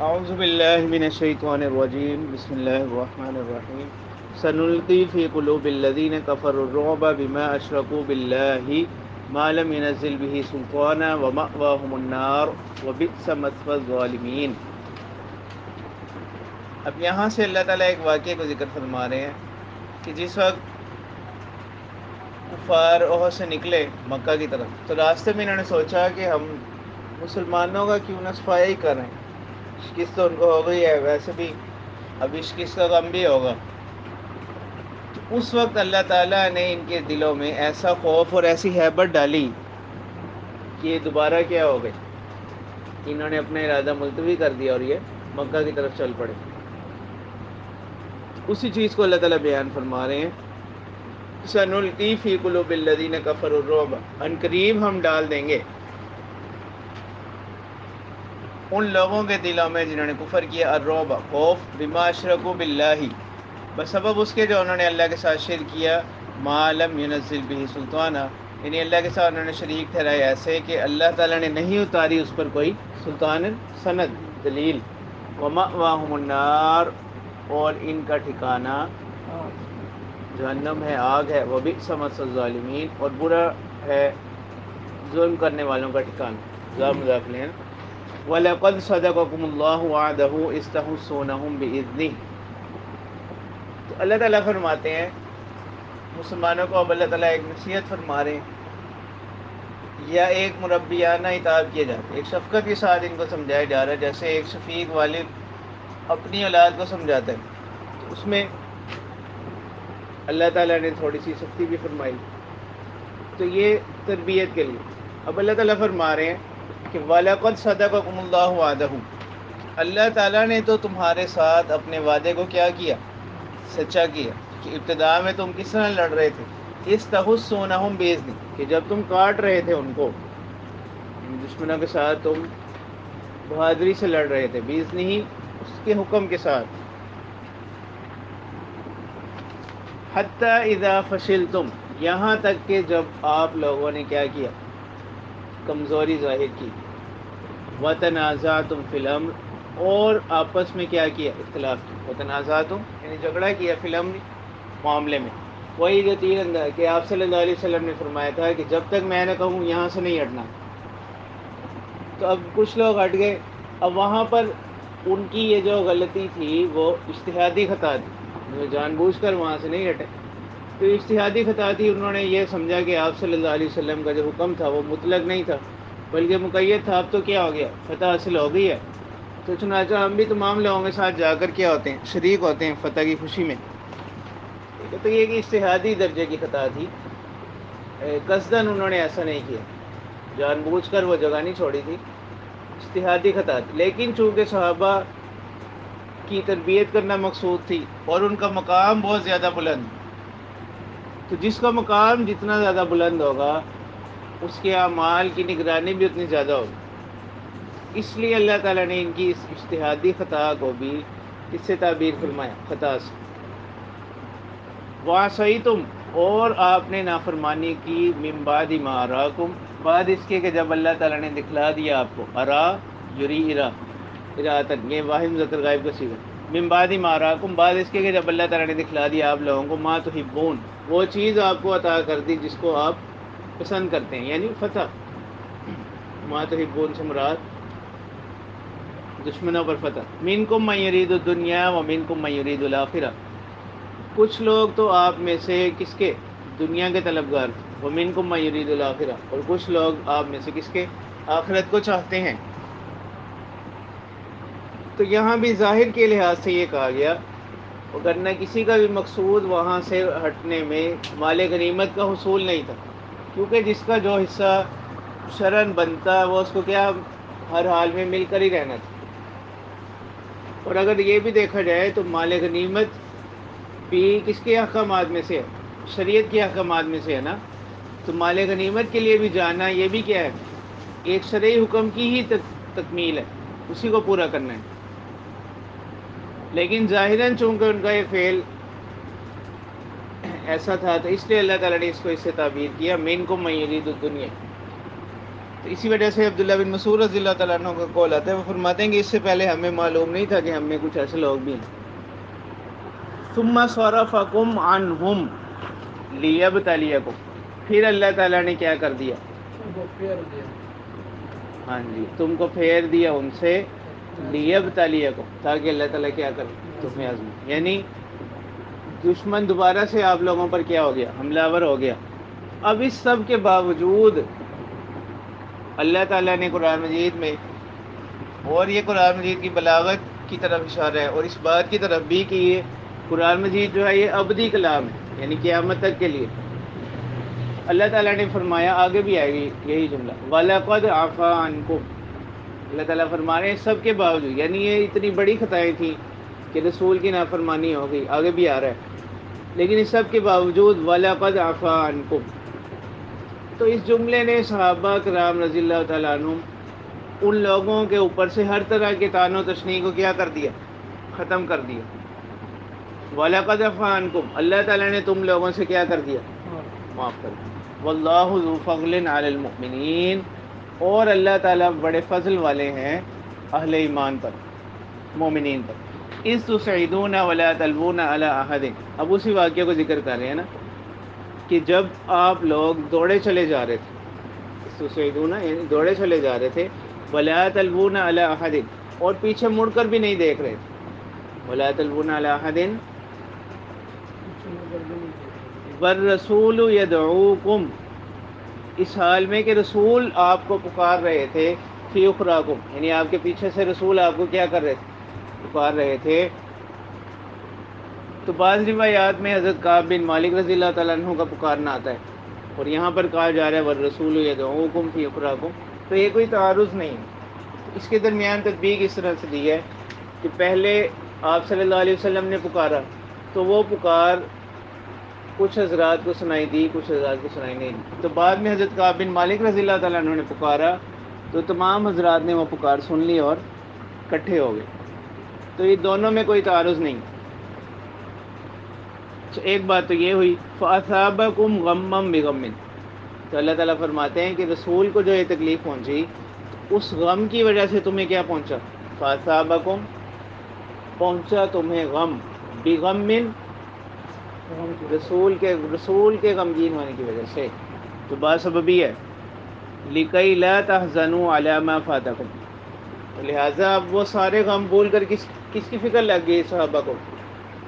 اعوذ باللہ من الشیطان الرجیم بسم اللہ الرحمن الرحیم سنلقی فی قلوب الذین کفروا الرعب بما اشرکوا باللہ ما لم ينزل به سلطانا ومأواهم النار وبئس مثوى الظالمین۔ اب یہاں سے اللہ تعالیٰ ایک واقعے کو ذکر فرما رہے ہیں کہ جس وقت کفار احد سے نکلے مکہ کی طرف، تو راستے میں انہوں نے سوچا کہ ہم مسلمانوں کا کیوں نہ صفائی ہی کر رہے ہیں، شکست تو ان کو ہو گئی ہے، ویسے بھی ابھی شکست کا غم بھی ہوگا۔ تو اس وقت اللہ تعالیٰ نے ان کے دلوں میں ایسا خوف اور ایسی ہیبت ڈالی کہ یہ دوبارہ کیا ہو گئے، انہوں نے اپنا ارادہ ملتوی کر دیا اور یہ مکہ کی طرف چل پڑے۔ اسی چیز کو اللہ تعالیٰ بیان فرما رہے ہیں، سنلقی فی قلوب الذین کفروا الرعب، ان قریب ہم ڈال دیں گے ان لوگوں کے دلوں میں جنہوں نے کفر کیا، الرعب خوف، بما اشرکوا باللہ بسبب اس کے جو انہوں نے اللہ کے ساتھ شرک کیا، ما لم ينزل به سلطانا یعنی اللہ کے ساتھ انہوں نے شریک ٹھہرائے ایسے کہ اللہ تعالیٰ نے نہیں اتاری اس پر کوئی سلطان سند دلیل، ومأواہم النار اور ان کا ٹھکانہ جہنم ہے، آگ ہے، وبئس مثوى الظالمین اور برا ہے ظلم کرنے والوں کا ٹھکانہ۔ ذا مضاف لیں وَلَقَدْ صَدَقَكُمُ اللَّهُ وَعْدَهُ إِذْ تَحُسُّونَهُم بِإِذْنِهِ۔ تو اللہ تعالیٰ فرماتے ہیں مسلمانوں کو، اب اللہ تعالیٰ ایک نصیحت فرما رہے ہیں یا ایک مربیانہ اطاعت کیا جاتا ہے، ایک شفقت کے ساتھ ان کو سمجھایا جا رہا ہے، جیسے ایک شفیق والد اپنی اولاد کو سمجھاتا ہے، تو اس میں اللہ تعالیٰ نے تھوڑی سی سختی بھی فرمائی، تو یہ تربیت کے لیے۔ اب اللہ تعالیٰ فرما رہے ہیں کہ وَلَقَدْ صَدَقَكُمُ اللَّهُ وَعْدَهُ، اللہ تعالیٰ نے تو تمہارے ساتھ اپنے وعدے کو کیا کیا، سچا کیا، کہ ابتدا میں تم کس طرح لڑ رہے تھے، اِذْ تَحُسُّونَهُم بِإِذْنِهِ کہ جب تم کاٹ رہے تھے ان کو، دشمنوں کے ساتھ تم بہادری سے لڑ رہے تھے، بِإِذْنِهِ اس کے حکم کے ساتھ، حَتَّى إِذَا فَشِلْتُمْ یہاں تک کہ جب آپ لوگوں نے کیا کیا، کمزوری ظاہر کی، وَتَنَازَعْتُمْ فِي الْأَمْرِ اور آپس میں کیا کیا، اختلاف کی، وَتَنَازَعْتُمْ یعنی جھگڑا کیا، فی الْأَمْرِ معاملے میں، وہی جو تیر انداز کہ آپ صلی اللہ علیہ وسلم نے فرمایا تھا کہ جب تک میں نہ کہوں یہاں سے نہیں ہٹنا، تو اب کچھ لوگ ہٹ گئے، اب وہاں پر ان کی یہ جو غلطی تھی وہ اجتہادی خطا تھی، وہ جان بوجھ کر وہاں سے نہیں ہٹے، تو اجتہادی خطا تھی، انہوں نے یہ سمجھا کہ آپ صلی اللہ علیہ وسلم کا جو حکم تھا وہ مطلق نہیں تھا بلکہ مقید تھا، اب تو کیا ہو گیا، فتح حاصل ہو گئی ہے، تو چنانچہ ہم بھی تمام لوگوں کے ساتھ جا کر کیا ہوتے ہیں، شریک ہوتے ہیں فتح کی خوشی میں۔ ٹھیک ہے، تو یہ کہ اجتہادی درجے کی خطا تھی، قصداً انہوں نے ایسا نہیں کیا، جان بوجھ کر وہ جگہ نہیں چھوڑی تھی، اجتہادی خطا تھی، لیکن چونکہ صحابہ کی تربیت کرنا مقصود تھی اور ان کا مقام بہت زیادہ بلند، تو جس کا مقام جتنا زیادہ بلند ہوگا اس کے اعمال کی نگرانی بھی اتنی زیادہ ہوگی، اس لیے اللہ تعالیٰ نے ان کی اس اجتہادی خطا کو بھی اس سے تعبیر فرمایا، خطا سے۔ وَعَصَيْتُمْ اور آپ نے نافرمانی کی، مِن بَعْدِ مَا أَرَاكُمْ بعد اس کے کہ جب اللہ تعالیٰ نے دکھلا دیا آپ کو، ارا یری اراۃً یہ واحد مذکر غائب کا صیغہ، من بعد ما اراکم بعد اس کے کہ جب اللہ تعالیٰ نے دکھلا دیا آپ لوگوں کو، ما تحبون وہ چیز آپ کو عطا کر دی جس کو آپ پسند کرتے ہیں، یعنی فتح، ما تحبون سے مراد دشمنوں پر فتح، منکم من یرید الدنیا و منکم من یرید الآخرہ کچھ لوگ تو آپ میں سے کس کے، دنیا کے طلبگار، ومنکم من یرید الآخرہ اور کچھ لوگ آپ میں سے کس کے، آخرت کو چاہتے ہیں۔ تو یہاں بھی ظاہر کے لحاظ سے یہ کہا گیا، وگرنہ کسی کا بھی مقصود وہاں سے ہٹنے میں مال غنیمت کا حصول نہیں تھا، کیونکہ جس کا جو حصہ شرعاً بنتا وہ اس کو کیا ہر حال میں مل کر ہی رہنا تھا، اور اگر یہ بھی دیکھا جائے تو مال غنیمت بھی کس کے احکامات میں سے ہے، شریعت کے احکامات میں سے ہے نا، تو مال غنیمت کے لیے بھی جانا یہ بھی کیا ہے، ایک شرعی حکم کی ہی تکمیل ہے، اسی کو پورا کرنا ہے، لیکن ظاہراً چونکہ ان کا یہ فعل ایسا تھا تو اس لیے اللہ تعالیٰ نے اس کو اس سے تعبیر کیا، منکم من یرید الدنیا تو اسی وجہ سے عبداللہ بن مسعود رضی اللہ تعالیٰ عنہ کا قول آتا ہے، وہ فرماتے ہیں کہ اس سے پہلے ہمیں معلوم نہیں تھا کہ ہم میں کچھ ایسے لوگ بھی ہیں۔ ثم صرفکم عنہم لیبتلیکم، پھر اللہ تعالیٰ نے کیا کر دیا؟ ہاں جی، تم کو پھیر دیا ان سے، لیبتلیکم، تاکہ اللہ تعالیٰ کیا کرے؟ تمہیں آزمائے۔ یعنی دشمن دوبارہ سے آپ لوگوں پر کیا ہو گیا؟ حملہ آور ہو گیا۔ اب اس سب کے باوجود اللہ تعالیٰ نے قرآن مجید میں، اور یہ قرآن مجید کی بلاغت کی طرف اشارہ ہے، اور اس بات کی طرف بھی کہ یہ قرآن مجید جو ہے یہ ابدی کلام ہے، یعنی قیامت تک کے لیے۔ اللہ تعالیٰ نے فرمایا، آگے بھی آئے گی یہی جملہ، وَلَقَدْ عَفَا عَنْكُمْ، اللہ تعالیٰ فرما رہے ہیں سب کے باوجود، یعنی یہ اتنی بڑی خطائیں تھیں کہ رسول کی نافرمانی ہو گئی، آگے بھی آ رہا ہے، لیکن اس سب کے باوجود وَلَقَدْ عَفَا عَنْكُمْ، تو اس جملے نے صحابہ کرام رضی اللہ تعالیٰ عنہم ان لوگوں کے اوپر سے ہر طرح کے طعن و تشنیع کو کیا کر دیا؟ ختم کر دیا۔ وَلَقَدْ عَفَا عَنْكُمْ، اللہ تعالیٰ نے تم لوگوں سے کیا کر دیا؟ معاف کر دیا۔ وَاللَّهُ ذُو فَضْلٍ عَلَى الْمُؤْمِنِينَ، اور اللہ تعالیٰ بڑے فضل والے ہیں اہل ایمان پر، مومنین پر۔ اِذْ تُسْعِدُونَ وَلَا تَلْوُونَ عَلَىٰ أَحَدٍ، اب اسی واقعے کو ذکر کر رہے ہیں نا، کہ جب آپ لوگ دوڑے چلے جا رہے تھے، تُسْعِدُونَ یعنی دوڑے چلے جا رہے تھے، وَلَا تَلْوُونَ عَلَىٰ أَحَدٍ، اور پیچھے مڑ کر بھی نہیں دیکھ رہے تھے، وَلَا تَلْوُونَ عَلَىٰ أَحَدٍ وَالرَّسُولُ يَدْعُوكُمْ، اس حال میں کہ رسول آپ کو پکار رہے تھے، فی اخراکم، یعنی آپ کے پیچھے سے رسول آپ کو کیا کر رہے تھے؟ پکار رہے تھے۔ تو بعض روایات میں حضرت کعب بن مالک رضی اللہ تعالیٰ عنہ کا پکارنا آتا ہے، اور یہاں پر کہا جا رہا ہے والرسول یدعوکم فی اخراکم، تو یہ کوئی تعارض نہیں ہے۔ اس کے درمیان تطبیق اس طرح سے دی ہے کہ پہلے آپ صلی اللہ علیہ وسلم نے پکارا، تو وہ پکار کچھ حضرات کو سنائی دی، کچھ حضرات کو سنائی نہیں دی، تو بعد میں حضرت کعب بن مالک رضی اللہ تعالیٰ عنہ نے پکارا تو تمام حضرات نے وہ پکار سن لی اور اکٹھے ہو گئے، تو یہ دونوں میں کوئی تعارض نہیں۔ ایک بات تو یہ ہوئی، فَأَثَابَكُمْ غَمًّا بِغَمٍّ، تو اللہ تعالیٰ فرماتے ہیں کہ رسول کو جو یہ تکلیف پہنچی، اس غم کی وجہ سے تمہیں کیا پہنچا؟ فَأَثَابَكُمْ، پہنچا تمہیں غم، بِغَمٍّ، رسول کے غمگین ہونے کی وجہ سے، تو بات سببی ہے، لِكَيْ لَا تَحْزَنُوا عَلَىٰ مَا فَاتَكُمْ، لہٰذا اب وہ سارے غم بھول کر کس کی فکر لگ گئی صحابہ کو؟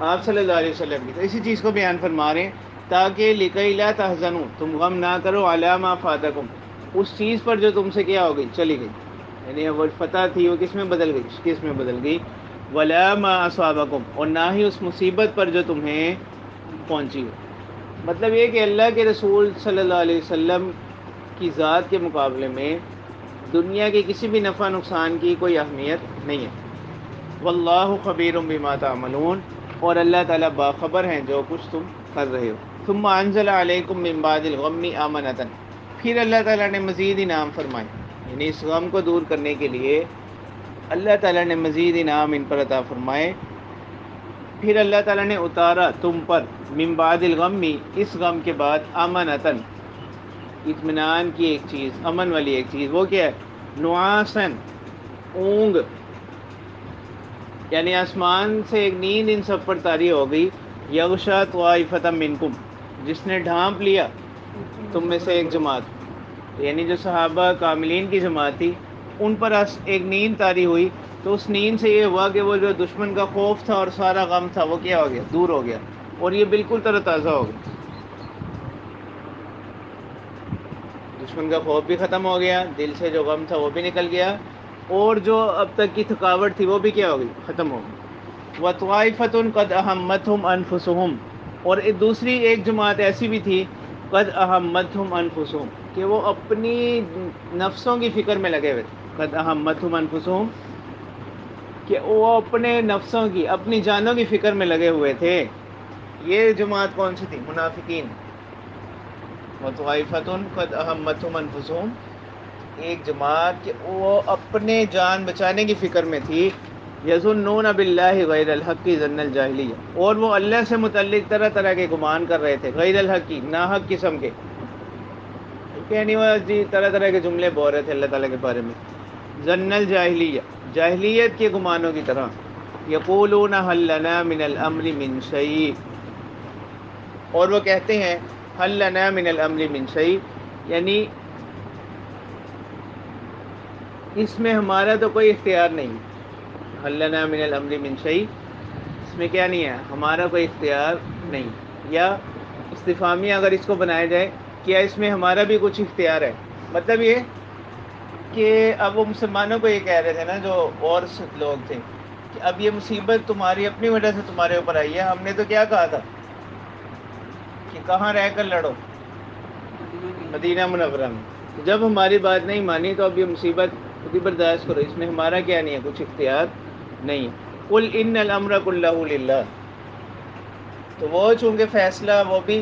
آپ صلی اللہ علیہ وسلم کی، تو اسی چیز کو بیان فرما رہے ہیں، تاکہ لِكَيْ لَا تَحْزَنُوا، تم غم نہ کرو، عَلَىٰ مَا فَاتَكُمْ، اس چیز پر جو تم سے کیا ہو گئی؟ چلی گئی، یعنی وہ فتح تھی وہ کس میں بدل گئی؟ کس میں بدل گئی؟ وَلَا مَا أَصَابَكُمْ، اور نہ ہی اس مصیبت پر جو تمہیں پہنچی ہو۔ مطلب یہ کہ اللہ کے رسول صلی اللہ علیہ وسلم کی ذات کے مقابلے میں دنیا کے کسی بھی نفع نقصان کی کوئی اہمیت نہیں ہے۔ واللہ خبیر بما تعملون، اور اللہ تعالیٰ باخبر ہیں جو کچھ تم کر رہے ہو۔ ثم انزل علیکم من بعد الغم امنۃ، پھر اللہ تعالیٰ نے مزید انعام فرمائے، یعنی اس غم کو دور کرنے کے لیے اللہ تعالیٰ نے مزید انعام ان پر عطا فرمائے۔ پھر اللہ تعالیٰ نے اتارا تم پر من بعد الغم، اس غم کے بعد، امنۃ، اطمینان کی ایک چیز، امن والی ایک چیز، وہ کیا ہے؟ نعاسن، اونگ، یعنی آسمان سے ایک نیند ان سب پر طاری ہو گئی، یغشا طائفۃ منکم، جس نے ڈھانپ لیا تم میں سے ایک جماعت، یعنی جو صحابہ کاملین کی جماعت تھی ان پر ایک نیند طاری ہوئی، تو اس نیند سے یہ ہوا کہ وہ جو دشمن کا خوف تھا اور سارا غم تھا وہ کیا ہو گیا؟ دور ہو گیا، اور یہ بالکل تر و تازہ ہو گیا، دشمن کا خوف بھی ختم ہو گیا، دل سے جو غم تھا وہ بھی نکل گیا، اور جو اب تک کی تھکاوٹ تھی وہ بھی کیا ہو گئی؟ ختم ہو گئی۔ وَطَائِفَةٌ قَدْ أَهَمَّتْهُمْ أَنفُسُهُمْ، اور دوسری ایک جماعت ایسی بھی تھی، قَدْ أَهَمَّتْهُمْ أَنفُسُهُمْ، کہ وہ اپنی نفسوں کی فکر میں لگے ہوئے تھے، قَدْ أَهَمَّتْهُمْ أَنفُسُهُمْ، کہ وہ اپنے نفسوں کی، اپنی جانوں کی فکر میں لگے ہوئے تھے۔ یہ جماعت کون سی تھی؟ منافقین۔ وَطَائِفَةٌ قَدْ أَهَمَّتْهُمْ أَنفُسُهُمْ، ایک جماعت کہ وہ اپنے جان بچانے کی فکر میں تھی، یظنون باللہ غیر الحق ظن الجاہلیہ، اور وہ اللہ سے متعلق طرح طرح کے گمان کر رہے تھے، غیر الحق، ناحق قسم کے، کہ نہیں وہ جی طرح طرح کے جملے بول رہے تھے اللہ تعالیٰ کے بارے میں. ظن الجاہلیہ، جاہلیت کے گمانوں کی طرح. یقولون حل لنا من الامر من شیء، اور وہ کہتے ہیں حل لنا من الامر من شیء، یعنی اس میں ہمارا تو کوئی اختیار نہیں. حل لنا من الامر من شیء، اس میں کیا نہیں ہے، ہمارا کوئی اختیار نہیں. یا استفہامیہ اگر اس کو بنایا جائے، کیا اس میں ہمارا بھی کچھ اختیار ہے؟ مطلب یہ کہ اب وہ مسلمانوں کو یہ کہہ رہے تھے نا جو اور لوگ تھے کہ اب یہ مصیبت تمہاری اپنی وجہ سے تمہارے اوپر آئی ہے. ہم نے تو کیا کہا تھا کہ کہاں رہ کر لڑو، مدینہ منورہ میں. جب ہماری بات نہیں مانی تو اب یہ مصیبت خود ہی برداشت کرو، اس میں ہمارا کیا نہیں ہے، کچھ اختیار نہیں. قل ان الامر کلہ للہ، تو وہ چونکہ فیصلہ وہ بھی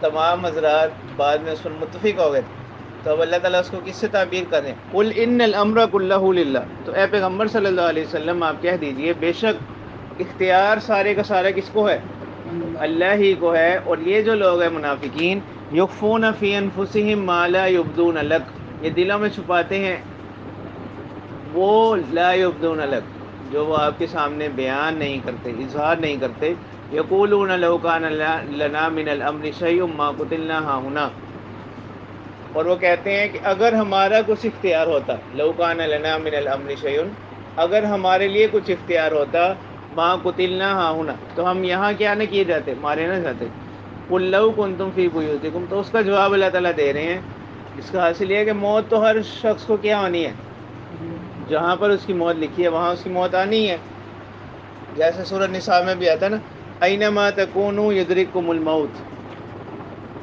تمام حضرات بعد میں اس پر متفق ہو گئے تھے، تو اب اللہ تعالیٰ اس کو کس سے تعبیر کریں؟ قل ان الامر کلہ للہ. تو اے پیغمبر صلی اللہ علیہ وسلم آپ کہہ دیجئے بے شک اختیار سارے کا سارا کس کو ہے؟ اللہ ہی کو ہے. اور یہ جو لوگ ہیں منافقین، یخفون فی انفسہم ما لا یبدون لک، یہ دلوں میں چھپاتے ہیں وہ لا یبدون لک، جو وہ آپ کے سامنے بیان نہیں کرتے، اظہار نہیں کرتے. یقولون لو کان لنا من الامر شیء ما قتلنا ہاہنا، اور وہ کہتے ہیں کہ اگر ہمارا کچھ اختیار ہوتا، لو کان لنا من الامر شیء، اگر ہمارے لیے کچھ اختیار ہوتا، ما قتلنا ہاہنا، تو ہم یہاں کیا نہ کیے جاتے، مارے نہ جاتے. قل لو کنتم فی بیوتکم، تو اس کا جواب اللہ تعالیٰ دے رہے ہیں. اس کا حاصل یہ ہے کہ موت تو ہر شخص کو کیا ہونی ہے، جہاں پر اس کی موت لکھی ہے وہاں اس کی موت آنی ہے. جیسے سورۃ نساء میں بھی آتا ہے نا، اینما تکونوا یدرککم الموت.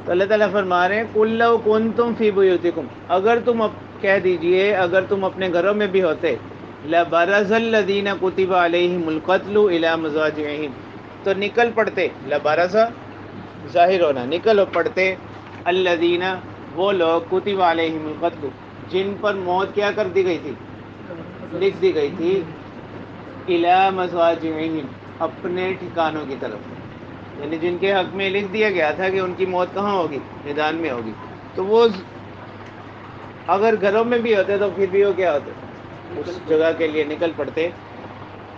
تو اللہ تعالیٰ فرما رہے ہیں قل لو کنتم فی بیوتکم، اگر تم کہہ دیجئے اگر تم اپنے گھروں میں بھی ہوتے، لبرز الذین کتب علیہم القتل الی مضاجعہم، تو نکل پڑتے، لبرز ظاہر ہونا، نکل پڑتے، الذین وہ لوگ کتب علیہم القتل جن پر موت کیا کر دی گئی تھی، لکھ دی گئی تھی، الی مضاجعہم اپنے ٹھکانوں کی طرف، یعنی جن کے حق میں لکھ دیا گیا تھا کہ ان کی موت کہاں ہوگی، میدان میں ہوگی. تو وہ اگر گھروں میں بھی ہوتے تو پھر بھی وہ کیا ہوتے، اس جگہ کے لیے نکل پڑتے.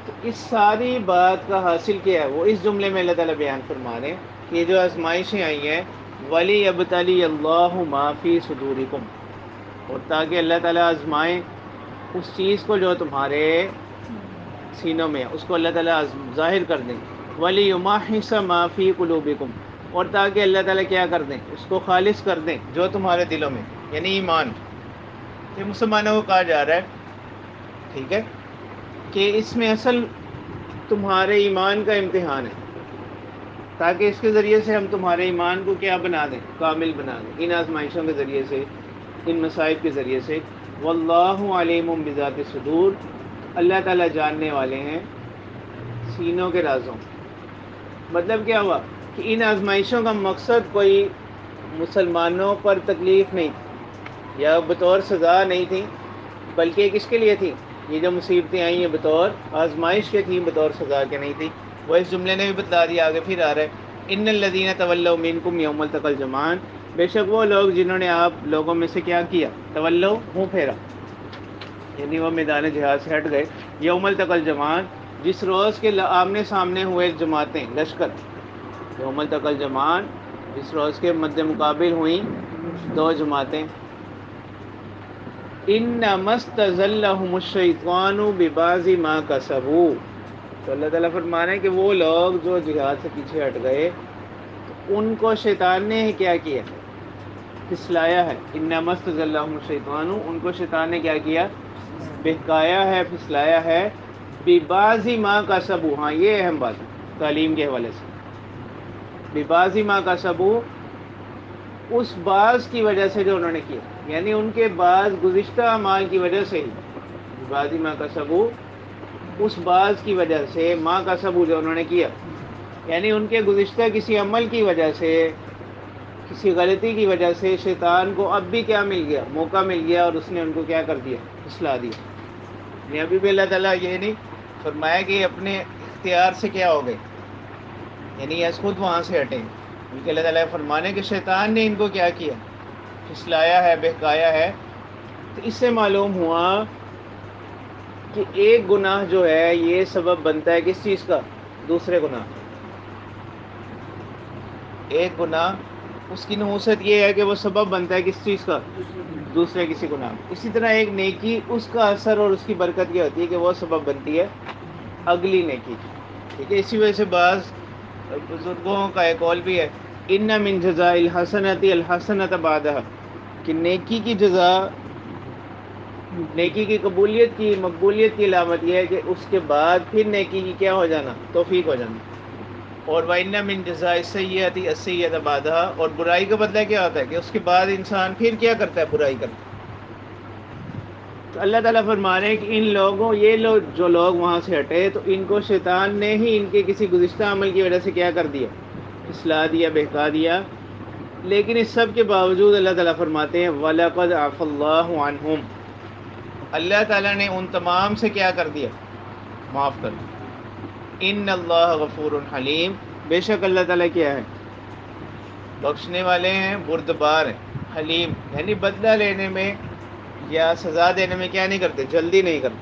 تو اس ساری بات کا حاصل کیا ہے، وہ اس جملے میں اللہ تعالیٰ بیان فرما رہے ہیں کہ یہ جو آزمائشیں آئی ہیں، وَلِيَبْتَلِيَ اللَّهُ مَا فِي صُدُورِكُمْ، اور تاکہ اللہ تعالیٰ آزمائیں اس چیز کو جو تمہارے سینوں میں ہے، اس کو اللہ تعالیٰ ظاہر کر دیں. وَلِيُمَحِّصَ مَا فِي قُلُوبِكُمْ، اور تاکہ اللہ تعالیٰ کیا کر دیں، اس کو خالص کر دیں جو تمہارے دلوں میں، یعنی ایمان. یہ مسلمانوں کو کہا جا رہا ہے، ٹھیک ہے، کہ اس میں اصل تمہارے ایمان کا امتحان ہے، تاکہ اس کے ذریعے سے ہم تمہارے ایمان کو کیا بنا دیں، کامل بنا دیں، ان آزمائشوں کے ذریعے سے، ان مصائب کے ذریعے سے. واللہ علیم بذات الصدور، اللہ تعالیٰ جاننے والے ہیں سینوں کے رازوں. مطلب کیا ہوا کہ ان آزمائشوں کا مقصد کوئی مسلمانوں پر تکلیف نہیں تھی یا بطور سزا نہیں تھی، بلکہ یہ کس کے لیے تھی، یہ جو مصیبتیں آئیں یہ بطور آزمائش کے تھیں، بطور سزا کے نہیں تھی. وہ اس جملے نے بھی بتلا دیا، آگے پھر آ رہا ہے ان الذین تولوا منکم یوم التقى الجمعان، بے شک وہ لوگ جنہوں نے آپ لوگوں میں سے کیا کیا، تولوا منہ پھیرا، یعنی وہ میدان جہاد سے ہٹ گئے. یوم التقى الجمعان، جس روز کے آمنے سامنے ہوئے جماعتیں، لشکر. یوم التقى الجمعان، جس روز کے مد مقابل ہوئیں دو جماعتیں. انما استزلهم الشیطان ببعض ما کسبوا، تو اللہ تعالیٰ فرما رہے ہیں کہ وہ لوگ جو جہاد سے پیچھے ہٹ گئے ان کو شیطان نے کیا کیا، پھسلایا ہے. انما استزلهم الشیطان، ان کو شیطان نے کیا کیا، بہکایا ہے، پھسلایا ہے. ببعض ما کسبوا، ہاں یہ اہم بات ہے تعلیم کے حوالے سے. ببعض ما کسبوا، اس بعض کی وجہ سے جو انہوں نے کیا، یعنی ان کے بعض گزشتہ اعمال کی وجہ سے ہی، ببعض ما کسبوا، اس بعض کی وجہ سے، ما کسبوا جو انہوں نے کیا، یعنی ان کے گزشتہ کسی عمل کی وجہ سے، کسی غلطی کی وجہ سے شیطان کو اب بھی کیا مل گیا، موقع مل گیا، اور اس نے ان کو کیا کر دیا، پھسلا دیا. یعنی ابھی بھی اللہ تعالیٰ یہ نہیں فرمایا کہ اپنے اختیار سے کیا ہو گئے، یعنی یہ خود وہاں سے ہٹیں، کیونکہ اللہ تعالیٰ فرمانے کہ شیطان نے ان کو کیا کیا، پھسلایا ہے، بہکایا ہے، تو اس سے معلوم ہوا کہ ایک گناہ جو ہے یہ سبب بنتا ہے کس چیز کا؟ دوسرے گناہ۔ ایک گناہ اس کی نحوست یہ ہے کہ وہ سبب بنتا ہے کس چیز کا؟ دوسرے کسی گناہ۔ اسی طرح ایک نیکی، اس کا اثر اور اس کی برکت یہ ہوتی ہے کہ وہ سبب بنتی ہے اگلی نیکی کی، ٹھیک ہے۔ اسی وجہ سے بعض بزرگوں کا ایک قول بھی ہے، ان من جزاء الحسنۃ الحسنۃ بعدها، کہ نیکی کی جزا، نیکی کی قبولیت کی، مقبولیت کی علامت یہ ہے کہ اس کے بعد پھر نیکی کی کیا ہو جانا؟ توفیق ہو جانا۔ اور وَإِنَّ مِن جَزَاءِ السَّيِّئَةِ السَّيِّئَةَ بَعْدَهَا، اور برائی کا بدلہ کیا ہوتا ہے کہ اس کے بعد انسان پھر کیا کرتا ہے؟ برائی کرتا ہے۔ تو اللہ تعالیٰ فرما رہے ہیں کہ ان لوگوں، یہ لوگ جو لوگ وہاں سے ہٹے، تو ان کو شیطان نے ہی ان کے کسی گزشتہ عمل کی وجہ سے کیا کر دیا؟ اصلاح دیا، بہکا دیا۔ لیکن اس سب کے باوجود اللہ تعالیٰ فرماتے ہیں وَلَقَدْ عَفَا اللَّهُ عَنْهُمْ، اللہ تعالیٰ نے ان تمام سے کیا کر دیا؟ معاف کر دیا۔ ان اللہ غفور حلیم، بے شک اللہ تعالیٰ کیا ہے؟ بخشنے والے ہیں، بردبار ہیں، حلیم یعنی بدلہ لینے میں یا سزا دینے میں کیا نہیں کرتے؟ جلدی نہیں کرتے۔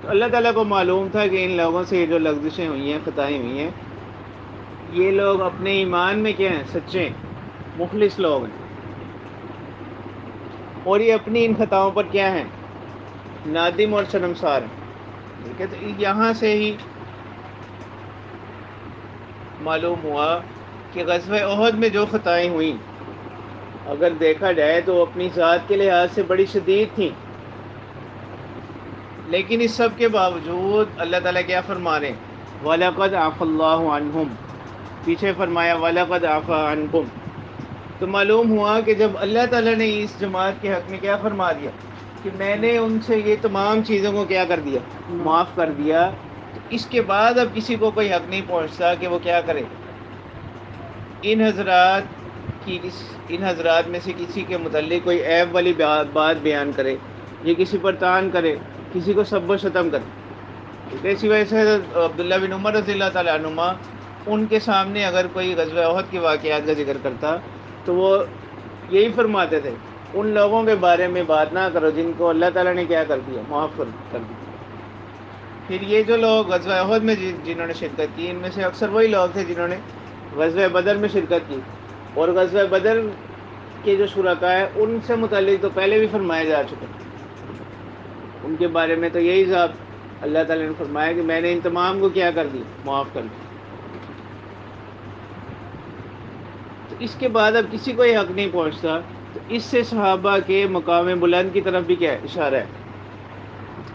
تو اللہ تعالیٰ کو معلوم تھا کہ ان لوگوں سے یہ جو لغزشیں ہوئی ہیں، خطائیں ہوئی ہیں، یہ لوگ اپنے ایمان میں کیا ہیں؟ سچے ہیں، مخلص لوگ ہیں، اور یہ اپنی ان خطاؤں پر کیا ہیں؟ نادم اور شرمسار ہیں، ٹھیک ہے۔ تو یہاں سے ہی معلوم ہوا کہ غزوہ احد میں جو خطائیں ہوئیں، اگر دیکھا جائے تو اپنی ذات کے لحاظ سے بڑی شدید تھیں، لیکن اس سب کے باوجود اللہ تعالیٰ کیا فرما رہے ہیں؟ وَلَقَدْ عَفَا اللَّهُ عَنْهُمْ، پیچھے فرمایا وَلَقَدْ عَفَا عَنْكُمْ۔ تو معلوم ہوا کہ جب اللہ تعالیٰ نے اس جماعت کے حق میں کیا فرما دیا کہ میں نے ان سے یہ تمام چیزوں کو کیا کر دیا؟ معاف کر دیا، تو اس کے بعد اب کسی کو کوئی حق نہیں پہنچتا کہ وہ کیا کرے؟ ان حضرات ان حضرات میں سے کسی کے متعلق کوئی عیب والی بات بیان کرے، یہ کسی پر طعن کرے، کسی کو سب و شتم کرے، ٹھیک ہے۔ اسی وجہ سے عبداللہ بن عمر رضی اللہ تعالیٰ عنہما، ان کے سامنے اگر کوئی غزوہ احد کے واقعات کا ذکر کرتا تو وہ یہی فرماتے تھے، ان لوگوں کے بارے میں بات نہ کرو جن کو اللہ تعالیٰ نے کیا کر دیا؟ معاف کر دیا۔ پھر یہ جو لوگ غزوہ احد میں جنہوں نے شرکت کی، ان میں سے اکثر وہی لوگ تھے جنہوں نے غزوہ بدر میں شرکت کی، اور غزوہ بدر کے جو شرکاء ہیں ان سے متعلق تو پہلے بھی فرمایا جا چکا، ان کے بارے میں تو یہی ضابط اللہ تعالیٰ نے فرمایا کہ میں نے ان تمام کو کیا کر دی؟ معاف کر دی۔ تو اس کے بعد اب کسی کو یہ حق نہیں پہنچتا، تو اس سے صحابہ کے مقام بلند کی طرف بھی کیا ہے؟ اشارہ ہے۔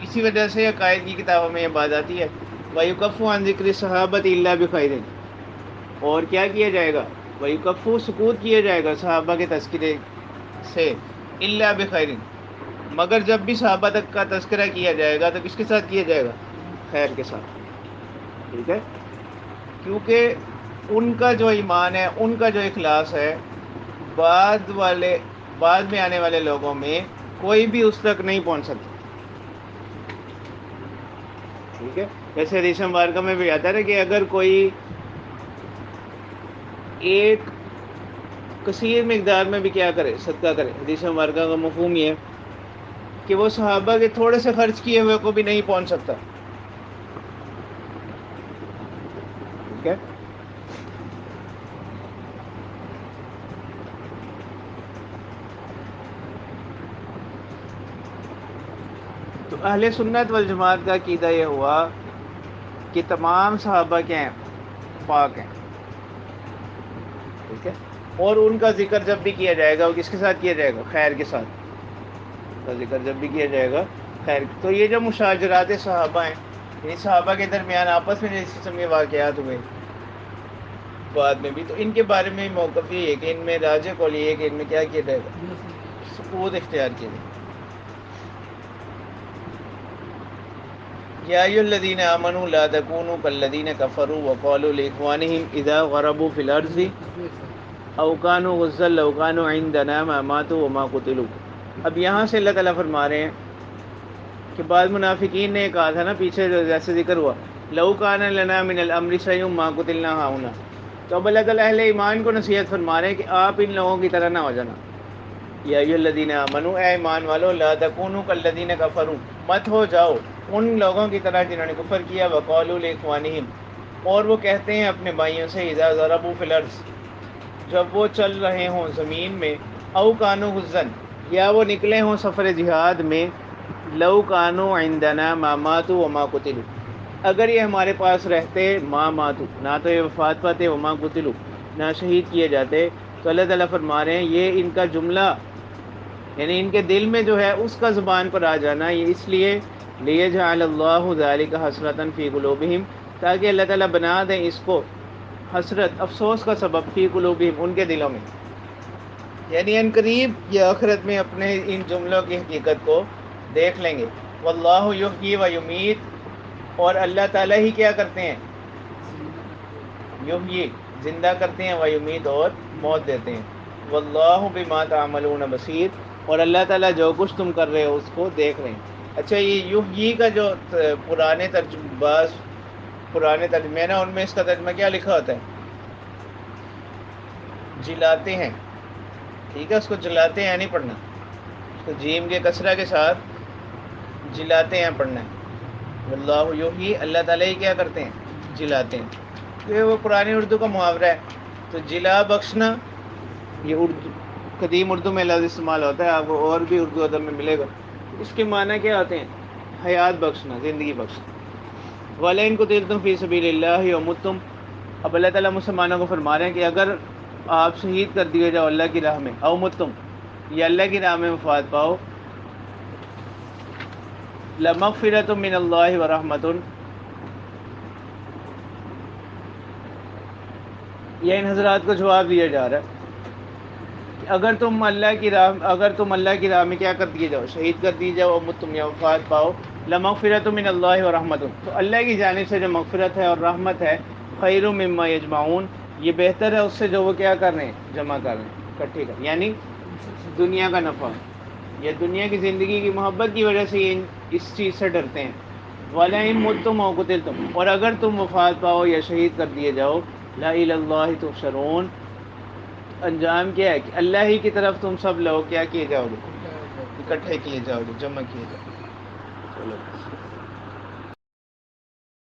اسی وجہ سے عقائد کی کتابوں میں یہ بات آتی ہے وَيُكَفُّ عَنْ ذِكْرِ الصَّحَابَةِ إِلَّا بِخَيْرٍ، اور کیا کیا جائے گا؟ وَيُكَفُّ، سکوت کیا جائے گا صحابہ کے تذکرے سے، إِلَّا بِخَيْرٍ، مگر جب بھی صحابہ تک کا تذکرہ کیا جائے گا تو کس کے ساتھ کیا جائے گا؟ خیر کے ساتھ، ٹھیک ہے۔ کیونکہ ان کا جو ایمان ہے، ان کا جو اخلاص ہے، بعد میں آنے والے لوگوں میں کوئی بھی اس تک نہیں پہنچ سکتا، ٹھیک ہے۔ جیسے حدیث مبارکہ میں بھی آتا ہے کہ اگر کوئی ایک کثیر مقدار میں بھی کیا کرے؟ صدقہ کرے، حدیث مبارکہ کا مفہوم یہ ہے کہ وہ صحابہ کے تھوڑے سے خرچ کیے ہوئے کو بھی نہیں پہنچ سکتا، ٹھیک ہے۔ تو اہل سنت والجماعت کا عقیدہ یہ ہوا کہ تمام صحابہ کیا ہیں؟ پاک ہیں، ٹھیک ہے۔ اور ان کا ذکر جب بھی کیا جائے گا وہ کس کے ساتھ کیا جائے گا؟ خیر کے ساتھ، ان کا ذکر جب بھی کیا جائے گا خیر۔ تو یہ جو مشاجرات صحابہ ہیں، یعنی صحابہ کے درمیان آپس میں جس قسم کے واقعات ہوئے بعد میں بھی، تو ان کے بارے میں موقف یہ ہے کہ ان میں راجح قول یہ ہے کہ ان میں کیا کیا جائے گا؟ سکوت اختیار کیا جائے گا۔ یا ایھا الذین آمنوا لا تکونوا کالذین کفروا وقالوا لاخوانہم اذا ضربوا فی الارض او کانوا غزا لو کانوا عندنا ما ماتوا وما قتلوا۔ اب یہاں سے اللہ تعالیٰ فرما رہے ہیں کہ بعض منافقین نے کہا تھا نا پیچھے جیسے ذکر ہوا لو کان لنا من الامر شیء ما قتلنا ہاہنا، تو اب اللہ تعالیٰ اہل ایمان کو نصیحت فرما رہے ہیں کہ آپ ان لوگوں کی طرح نہ ہو جانا، یا ایھا الذین آمنوا، اے ایمان والو، لا تکونوا کالذین کفروا، مت ہو جاؤ ان لوگوں کی طرح جنہوں نے کفر کیا، وقالوا لاخوانہم، اور وہ کہتے ہیں اپنے بھائیوں سے، اذا ضربوا فی الارض، جب وہ چل رہے ہوں زمین میں، او کانوا غزا، یا وہ نکلے ہوں سفر جہاد میں، لو کانوا عندنا ما ماتوا وما قتلوا، اگر یہ ہمارے پاس رہتے، ما ماتوا، نہ تو یہ وفات پاتے، وما قتلوا، نہ شہید کیے جاتے، تو اللہ تعالیٰ فرما رہے ہیں یہ ان کا جملہ، یعنی ان کے دل میں جو ہے اس کا زبان پر آ جانا، یہ اس لیے لیجعل اللہ ذلک حسرۃ فی قلوبہم، تاکہ اللہ تعالیٰ بنا دیں اس کو حسرت، افسوس کا سبب، فی قلوبہم، ان کے دلوں میں، یعنی ان قریب یا آخرت میں اپنے ان جملوں کی حقیقت کو دیکھ لیں گے۔ واللہ یحیی و یمیت، اور اللہ تعالیٰ ہی کیا کرتے ہیں، یحیی، زندہ کرتے ہیں، و یمیت، اور موت دیتے ہیں، واللہ بما تعملون بصیر، اور اللہ تعالیٰ جو کچھ تم کر رہے ہو اس کو دیکھ رہے ہیں۔ اچھا، یہ یحیی کا جو پرانے ترجمے نا، ان میں اس کا ترجمہ کیا لکھا ہوتا ہے؟ جلاتے ہیں، ٹھیک ہے، اس کو جلاتے ہیں نہیں پڑھنا، اس کو جیم کے کسرہ کے ساتھ جلاتے ہیں پڑھنا ہے۔ واللہ یحیی، اللہ تعالیٰ ہی کیا کرتے ہیں، جلاتے ہیں، تو یہ وہ پرانی اردو کا محاورہ ہے۔ تو جلا بخشنا، یہ اردو قدیم اردو میں لفظ استعمال ہوتا ہے، آپ کو اور بھی اردو ادب میں ملے گا۔ اس کے معنی کیا ہوتے ہیں؟ حیات بخشنا، زندگی بخشنا۔ وَلَئِن قُتِلْتُمْ فِي سَبِيلِ اللَّهِ وَمُتُّمْ، اب اللہ تعالیٰ مسلمانوں کو فرما رہے ہیں کہ اگر آپ شہید کر دیے جاؤ اللہ کی راہ میں، او متم، یا اللہ کی راہ میں وفات پاؤ، لَمَغْفِرَةٌ مِّنَ اللَّهِ وَرَحْمَةٌ، یہ ان حضرات کو جواب دیا جا رہا ہے کہ اگر تم اللہ کی راہ میں کیا کر دیے جاؤ، شہید کر دیے جاؤ، اور تم یا وفات پاؤ، لمغفرۃ من اللہ ورحمۃ، تو اللہ کی جانب سے جو مغفرت ہے اور رحمت ہے، خیر مما یجمعون، یہ بہتر ہے اس سے جو وہ کیا کر رہے ہیں، جمع کر رہے ہیں، اکٹھے کر، یعنی دنیا کا نفع یا دنیا کی زندگی کی محبت کی وجہ سے یہ اس چیز سے ڈرتے ہیں۔ وَلَئِن مُتُّمْ أَوْ قُتِلْتُمْ، اور اگر تم وفات پاؤ یا شہید کر دیے جاؤ، لا إِلَى اللَّهِ تُحْشَرُونَ، انجام کیا ہے کہ اللہ ہی کی طرف تم سب لوگ کیا کیے جاؤ گے، اکٹھے کیے جاؤ گے، جمع کیے جاؤ گے۔ چلو